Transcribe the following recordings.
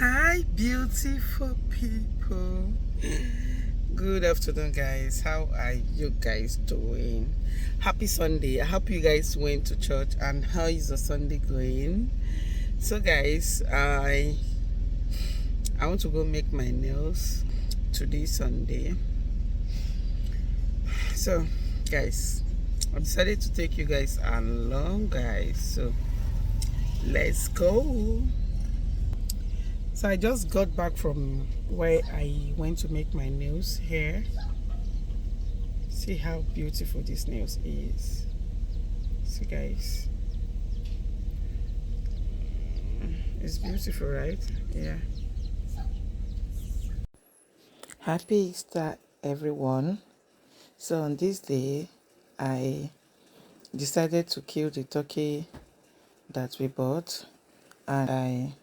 Hi, beautiful people. Good afternoon, guys. How are you guys doing? Happy Sunday. I hope you guys went to church. And how is the Sunday going? So, guys, I want to go make my nails today, Sunday. So, guys, I decided to take you guys along, guys. So, let's go. So I just got back from where I went to make my nails here. See how beautiful this nails is. See, guys, it's beautiful, right? Yeah. Happy Easter, everyone. So on this day, I decided to kill the turkey that we bought, and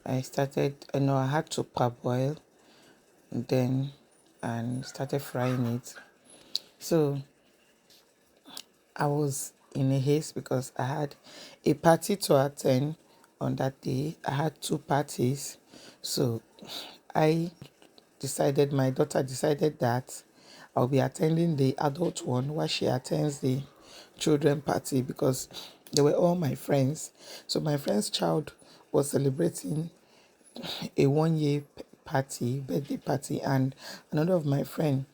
I started, I had to parboil then and started frying it. So I was in a haste because I had a party to attend on that day. I had two parties. So my daughter decided that I'll be attending the adult one while she attends the children party because they were all my friends. So my friend's child was celebrating a 1 year birthday party, and another of my friend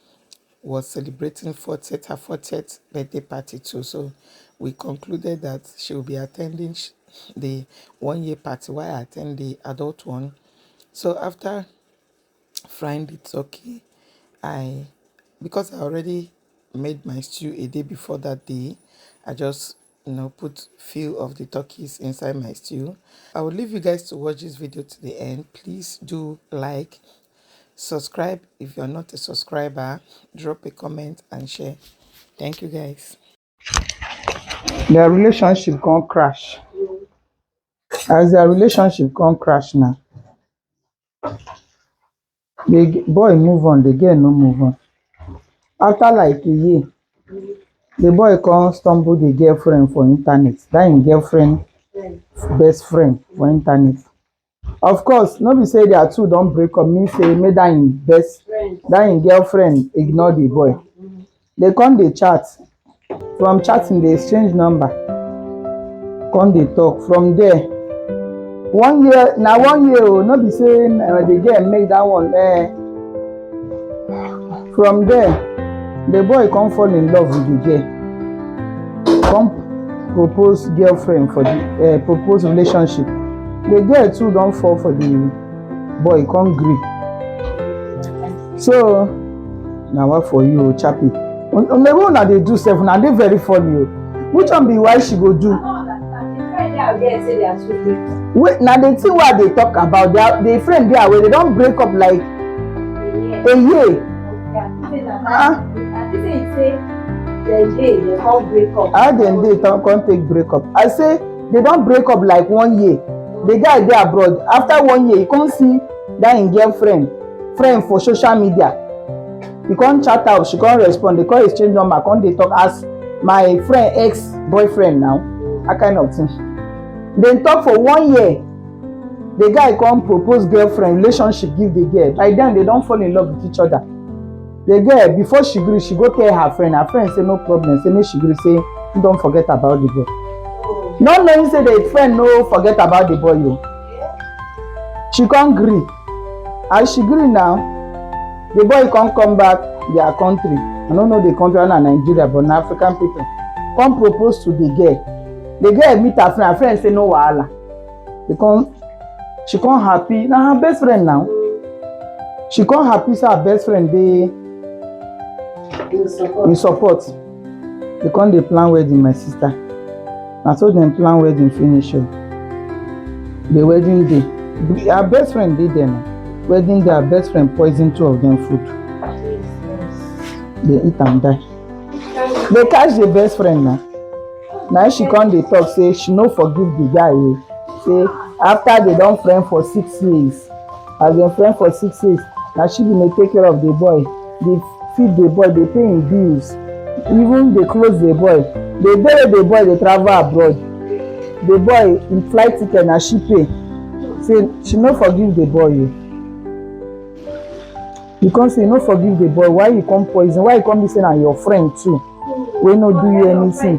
was celebrating her 40th birthday party too. So we concluded that she will be attending the 1 year party while I attend the adult one. So after frying the turkey, because I already made my stew a day before that day, I just put few of the turkeys inside my stew. I will leave you guys to watch this video to the end. Please do like, subscribe if you're not a subscriber, drop a comment and share. Thank you, guys. Their relationship can't crash. As their relationship can't crash now, the boy move on, the girl no move on. After like a year, the boy can't stumble the girlfriend for internet. That in girlfriend best friend for internet. Of course, no be say their two don't break up, mean say make that in girlfriend ignore the boy. They come dey chat. From chatting they exchange number. Come dey talk. From there, 1 year, now 1 year, no be say the girl make that one. From there, the boy come fall in love with the girl. Come propose girlfriend for the propose relationship. The girl too don't fall for the boy, come gree. So now what for you, chappy? Maybe una dey do sef, na dey very funny. Which one be why she go do? Wait, now the thing what they talk about, their friend dey away, they don't break up like a year. How dem dey come take break up? I say they don't break up like 1 year. The guy dey abroad. After 1 year, he can't see that in girlfriend friend for social media. He can't chat out, she can't respond. They can't exchange number, can't they talk as my friend ex-boyfriend now. That kind of thing. They talk for 1 year. The guy can't propose girlfriend relationship, give the girl. By then they don't fall in love with each other. The girl, before she agree, she go tell her friend. Her friend say no problem. Say make she agree, say don't forget about the boy. Not knowing say the friend no forget about the boy. Yo. She can't agree. As she agree now, the boy can't come back their country. I don't know the country na Nigeria, but na African people. Come propose to the girl. The girl meet her friend. Her friend say no wahala. She can't happy. Now her best friend now. She can't happy say her best friend dey in support. They can't dey plan wedding, my sister. I told them plan wedding finish. The wedding day, her best friend did there now. Wedding day, her best friend poison two of them food. They eat and die. They catch the best friend now. Now she come dey talk say she no forgive the guy. Say after they don friend for 6 years, as dem friend for 6 years, now she bin dey take care of the boy. They feed the boy, they pay him bills, even they close the boy. They bury the boy, they travel abroad. The boy in flight ticket na she pay. Say she no forgive the boy o. You come say you no forgive the boy, why you come poison? Why you come be say na your friend too wey no do you anything?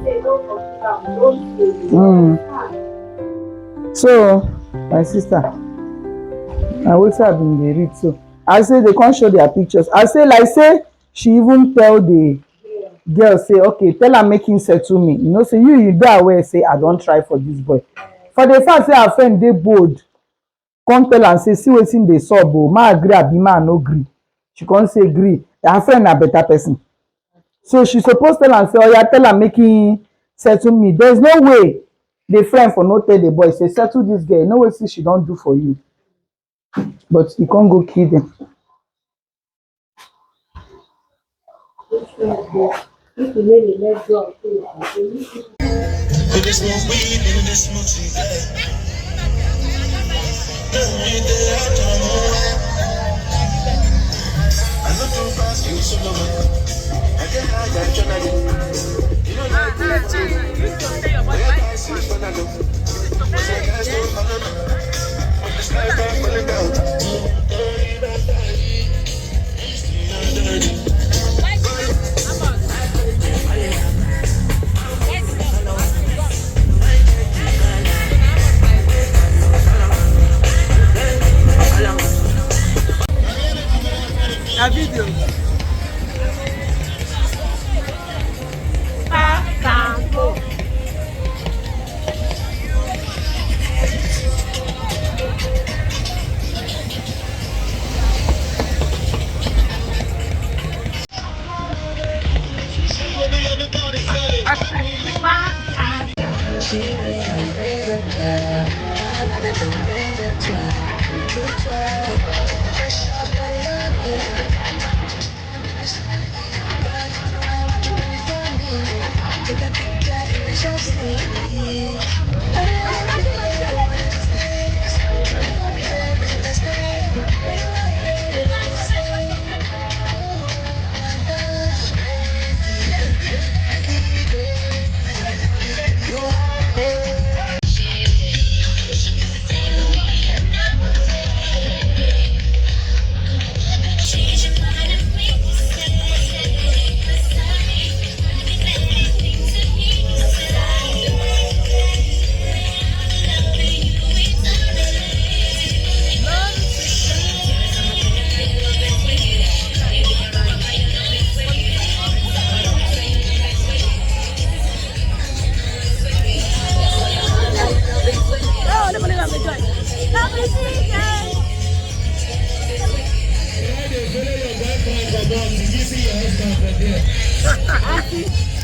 So my sister, na wetin I bin dey read so. I say they come show their pictures. I say like say she even tell the girl say okay, tell am make him settle me. You know say you dey aware say I don try for this boy. For the fact say her friend dey bold, come tell am say see wetin dey sup o, ma agree abi ma no gree. She come say gree. Her friend na better person. So she suppose tell am say oya tell am make him settle me. There is no way the friend for no tell the boy say settle this girl, you know wetin she don do for you. But he can't go kill them. A video.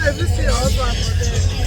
Did you see your husband for there?